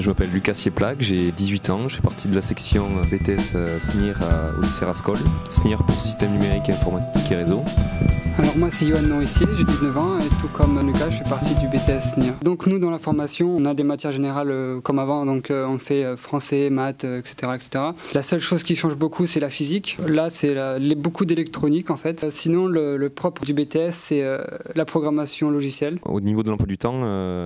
Je m'appelle Lucas Sieplak, j'ai 18 ans, je fais partie de la section BTS SNIR au lycée Rascol. SNIR pour système numérique, informatique et réseau. Alors moi c'est Yohan Nourrissier, j'ai 19 ans et tout comme Lucas je fais partie du BTS SNIR. Donc nous dans la formation on a des matières générales comme avant, donc on fait français, maths, etc., etc. La seule chose qui change beaucoup c'est la physique. Là c'est beaucoup d'électronique en fait. Sinon le propre du BTS c'est la programmation logicielle. Au niveau de l'emploi du temps,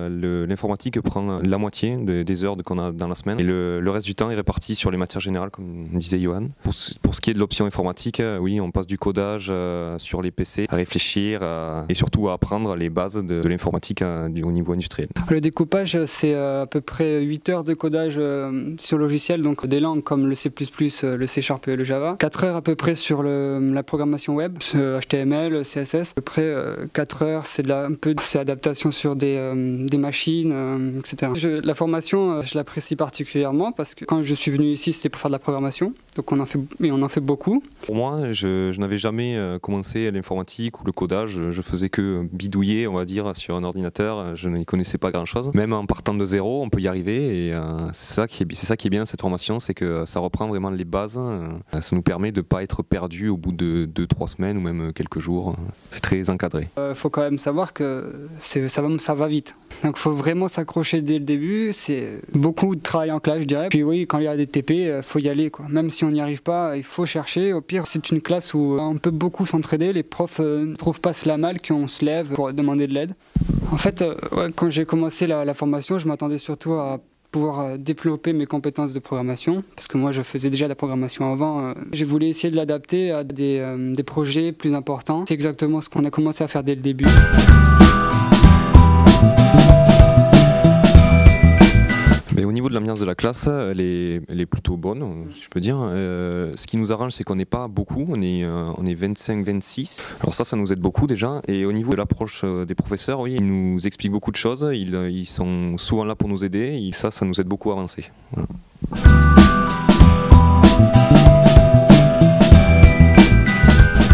l'informatique prend la moitié des heures qu'on a dans la semaine et le reste du temps est réparti sur les matières générales comme disait Yohan. Pour ce qui est de l'option informatique, oui on passe du codage sur les PC, à réfléchir et surtout à apprendre les bases de l'informatique au niveau industriel. Le découpage c'est à peu près 8 heures de codage sur logiciel, donc des langues comme le C++, le C# et le Java. 4 heures à peu près sur la programmation web, HTML, CSS. À peu près 4 heures c'est un peu adaptation sur des machines, etc. La formation je l'apprécie particulièrement parce que quand je suis venu ici c'était pour faire de la programmation, donc on en fait beaucoup. Pour moi je n'avais jamais commencé l'informatique ou le codage, je faisais que bidouiller on va dire sur un ordinateur, je n'y connaissais pas grand chose. Même en partant de zéro on peut y arriver et c'est ça qui est bien cette formation, c'est que ça reprend vraiment les bases, ça nous permet de ne pas être perdu au bout de 2-3 semaines ou même quelques jours, c'est très encadré. Faut quand même savoir que ça va vite, donc il faut vraiment s'accrocher dès le début, c'est beaucoup de travail en classe je dirais. Puis oui, quand il y a des TP, faut y aller quoi. Même si on n'y arrive pas, il faut chercher, au pire c'est une classe où on peut beaucoup s'entraider, les profs ne trouvent pas cela mal qu'on se lève pour demander de l'aide. En fait, quand j'ai commencé la formation, je m'attendais surtout à pouvoir développer mes compétences de programmation, parce que moi je faisais déjà de la programmation avant. Je voulais essayer de l'adapter à des projets plus importants. C'est exactement ce qu'on a commencé à faire dès le début. Mais au niveau de l'ambiance de la classe, elle est plutôt bonne, si je peux dire. Ce qui nous arrange, c'est qu'on n'est pas beaucoup, on est 25-26. Alors ça nous aide beaucoup déjà. Et au niveau de l'approche des professeurs, oui, ils nous expliquent beaucoup de choses, ils sont souvent là pour nous aider, et ça nous aide beaucoup à avancer. Voilà.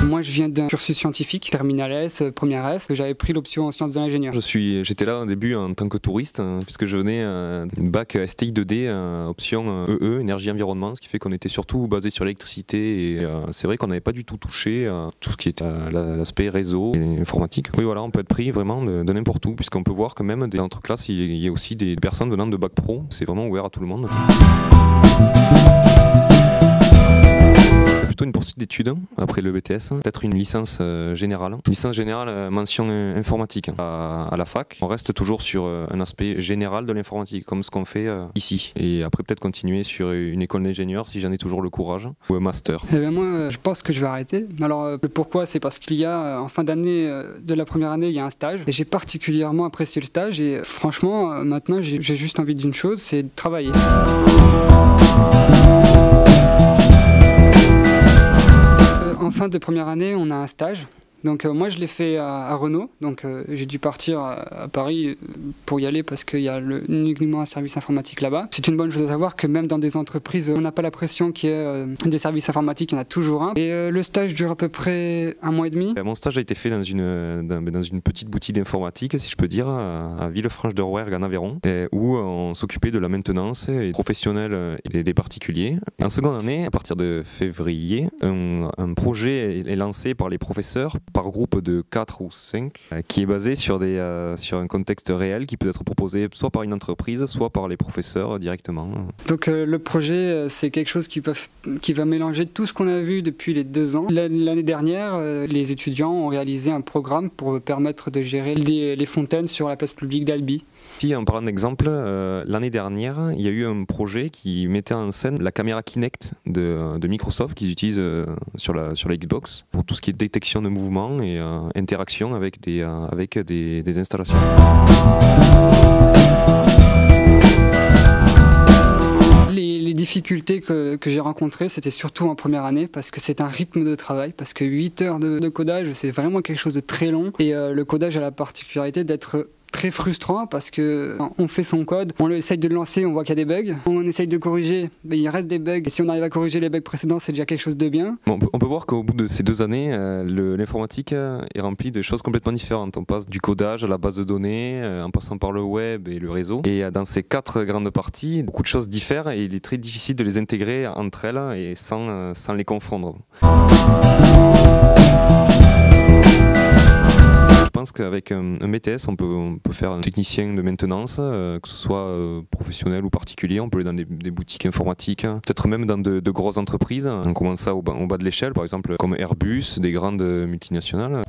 Moi je viens d'un cursus scientifique, terminale S, première S, que j'avais pris l'option en sciences de l'ingénieur. J'étais là au début en tant que touriste, puisque je venais d'une bac STI 2D, option EE, énergie environnement, ce qui fait qu'on était surtout basé sur l'électricité et c'est vrai qu'on n'avait pas du tout touché tout ce qui est l'aspect réseau et informatique. Oui voilà, on peut être pris vraiment de n'importe où, puisqu'on peut voir que même dans notre classe, il y a aussi des personnes venant de bac pro, c'est vraiment ouvert à tout le monde. Plutôt une poursuite d'études après le BTS, peut-être une licence générale. Licence générale mention informatique à la fac. On reste toujours sur un aspect général de l'informatique, comme ce qu'on fait ici. Et après peut-être continuer sur une école d'ingénieur si j'en ai toujours le courage, ou un master. Eh bien moi je pense que je vais arrêter. Alors le pourquoi, c'est parce qu'il y a en fin d'année de la première année il y a un stage. Et j'ai particulièrement apprécié le stage et franchement maintenant j'ai juste envie d'une chose, c'est de travailler. En fin de première année, on a un stage. Donc moi je l'ai fait à Renault, donc j'ai dû partir à Paris pour y aller parce qu'il y a uniquement un service informatique là-bas. C'est une bonne chose à savoir que même dans des entreprises, on n'a pas la pression qu'il y ait des services informatiques, il y en a toujours un. Et le stage dure à peu près 1 mois et demi. Mon stage a été fait dans une petite boutique d'informatique, si je peux dire, à Villefranche-de-Rouergue en Aveyron, où on s'occupait de la maintenance des professionnels et des particuliers. En seconde année, à partir de février, un projet est lancé par les professeurs par groupe de 4 ou 5 qui est basé sur un contexte réel qui peut être proposé soit par une entreprise, soit par les professeurs directement. Donc le projet c'est quelque chose qui va mélanger tout ce qu'on a vu depuis les 2 ans. L'année dernière, les étudiants ont réalisé un programme pour permettre de gérer les fontaines sur la place publique d'Albi. En parlant d'exemple, l'année dernière, il y a eu un projet qui mettait en scène la caméra Kinect de Microsoft qu'ils utilisent sur la Xbox pour tout ce qui est détection de mouvement et interaction avec des installations. Les difficultés que j'ai rencontrées, c'était surtout en première année parce que c'est un rythme de travail, parce que 8 heures de codage, c'est vraiment quelque chose de très long et le codage a la particularité d'être très frustrant parce que on fait son code, on essaye de le lancer, on voit qu'il y a des bugs, on essaye de corriger, mais il reste des bugs. Et si on arrive à corriger les bugs précédents, c'est déjà quelque chose de bien. On peut voir qu'au bout de ces 2 années, l'informatique est remplie de choses complètement différentes. On passe du codage à la base de données, en passant par le web et le réseau. Et dans ces 4 grandes parties, beaucoup de choses diffèrent et il est très difficile de les intégrer entre elles et sans les confondre. Je pense qu'avec un BTS, on peut faire un technicien de maintenance, que ce soit professionnel ou particulier. On peut aller dans des boutiques informatiques, peut-être même dans de grosses entreprises. On commence ça au bas de l'échelle, par exemple comme Airbus, des grandes multinationales.